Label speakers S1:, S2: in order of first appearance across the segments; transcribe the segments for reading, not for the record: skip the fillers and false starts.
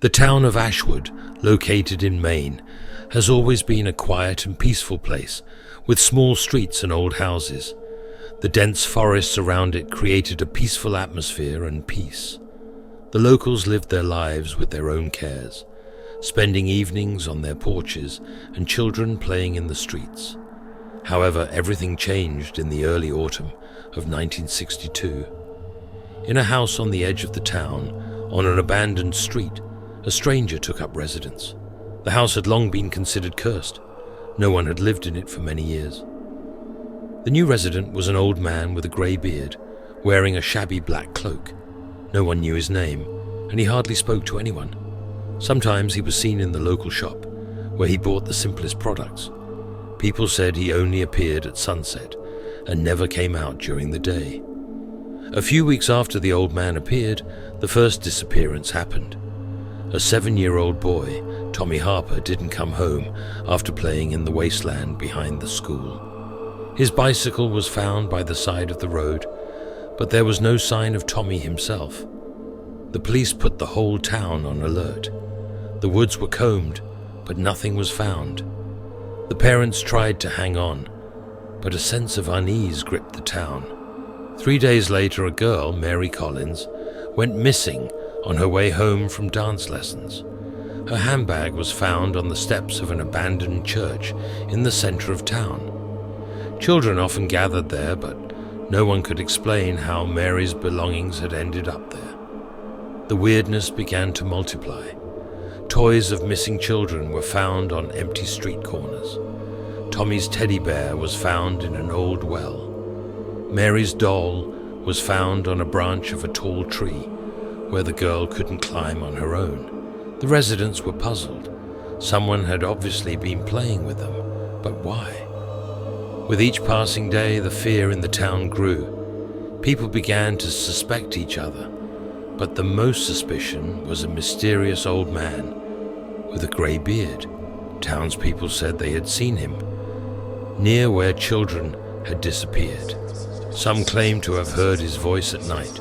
S1: The town of Ashwood, located in Maine, has always been a quiet and peaceful place, with small streets and old houses. The dense forests around it created a peaceful atmosphere and peace. The locals lived their lives with their own cares, spending evenings on their porches and children playing in the streets. However, everything changed in the early autumn of 1962. In a house on the edge of the town, on an abandoned street, a stranger took up residence. The house had long been considered cursed. No one had lived in it for many years. The new resident was an old man with a grey beard, wearing a shabby black cloak. No one knew his name, and he hardly spoke to anyone. Sometimes he was seen in the local shop, where he bought the simplest products. People said he only appeared at sunset and never came out during the day. A few weeks after the old man appeared, the first disappearance happened. A 7-year-old boy, Tommy Harper, didn't come home after playing in the wasteland behind the school. His bicycle was found by the side of the road, but there was no sign of Tommy himself. The police put the whole town on alert. The woods were combed, but nothing was found. The parents tried to hang on, but a sense of unease gripped the town. 3 days later, a girl, Mary Collins, went missing on her way home from dance lessons. Her handbag was found on the steps of an abandoned church in the center of town. Children often gathered there, but no one could explain how Mary's belongings had ended up there. The weirdness began to multiply. Toys of missing children were found on empty street corners. Tommy's teddy bear was found in an old well. Mary's doll was found on a branch of a tall tree, where the girl couldn't climb on her own. The residents were puzzled. Someone had obviously been playing with them, but why? With each passing day, the fear in the town grew. People began to suspect each other, but the most suspicion was a mysterious old man with a grey beard. Townspeople said they had seen him near where children had disappeared. Some claimed to have heard his voice at night,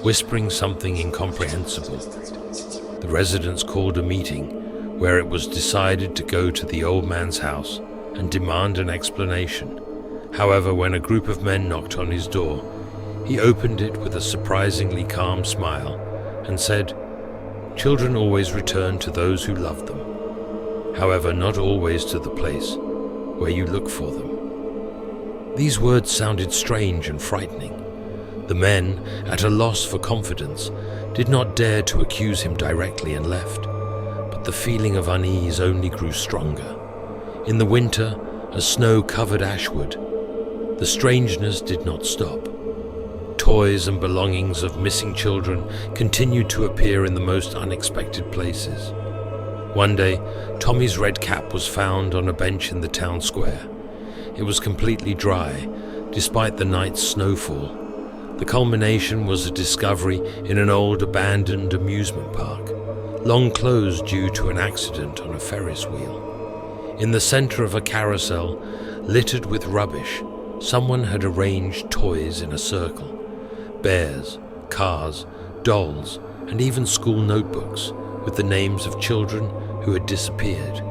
S1: whispering something incomprehensible. The residents called a meeting where it was decided to go to the old man's house and demand an explanation. However, when a group of men knocked on his door, he opened it with a surprisingly calm smile and said, "Children always return to those who love them. However, not always to the place where you look for them." These words sounded strange and frightening. The men, at a loss for confidence, did not dare to accuse him directly and left, but the feeling of unease only grew stronger. In the winter, as snow covered Ashwood, the strangeness did not stop. Toys and belongings of missing children continued to appear in the most unexpected places. One day, Tommy's red cap was found on a bench in the town square. It was completely dry, despite the night's snowfall. The culmination was a discovery in an old abandoned amusement park, long closed due to an accident on a Ferris wheel. In the center of a carousel, littered with rubbish, someone had arranged toys in a circle. Bears, cars, dolls, and even school notebooks with the names of children who had disappeared.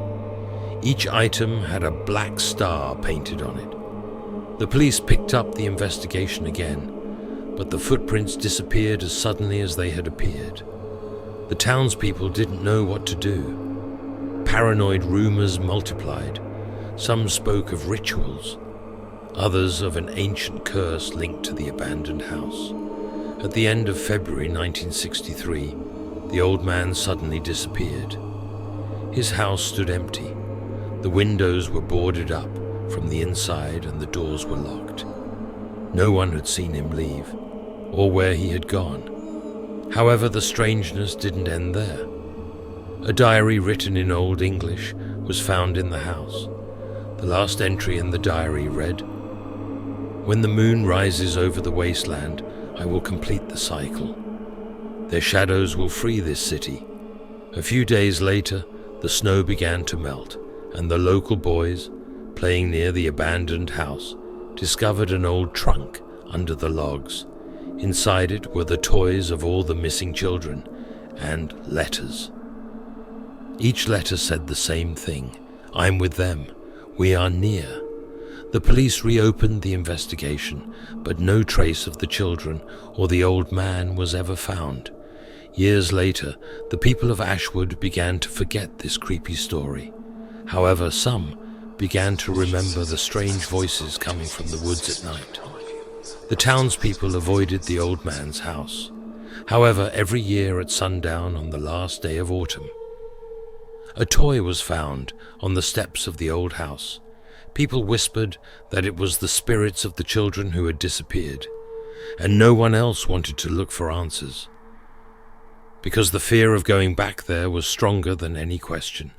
S1: Each item had a black star painted on it. The police picked up the investigation again, but the footprints disappeared as suddenly as they had appeared. The townspeople didn't know what to do. Paranoid rumors multiplied. Some spoke of rituals, others of an ancient curse linked to the abandoned house. At the end of February 1963, the old man suddenly disappeared. His house stood empty. The windows were boarded up from the inside and the doors were locked. No one had seen him leave, or where he had gone. However, the strangeness didn't end there. A diary written in Old English was found in the house. The last entry in the diary read, "When the moon rises over the wasteland, I will complete the cycle. Their shadows will free this city." A few days later, the snow began to melt, and the local boys, playing near the abandoned house, discovered an old trunk under the logs. Inside it were the toys of all the missing children and letters. Each letter said the same thing: "I'm with them. We are near." The police reopened the investigation, but no trace of the children or the old man was ever found. Years later, the people of Ashwood began to forget this creepy story. However, some began to remember the strange voices coming from the woods at night. The townspeople avoided the old man's house. However, every year at sundown on the last day of autumn, a toy was found on the steps of the old house. People whispered that it was the spirits of the children who had disappeared, and no one else wanted to look for answers, because the fear of going back there was stronger than any question.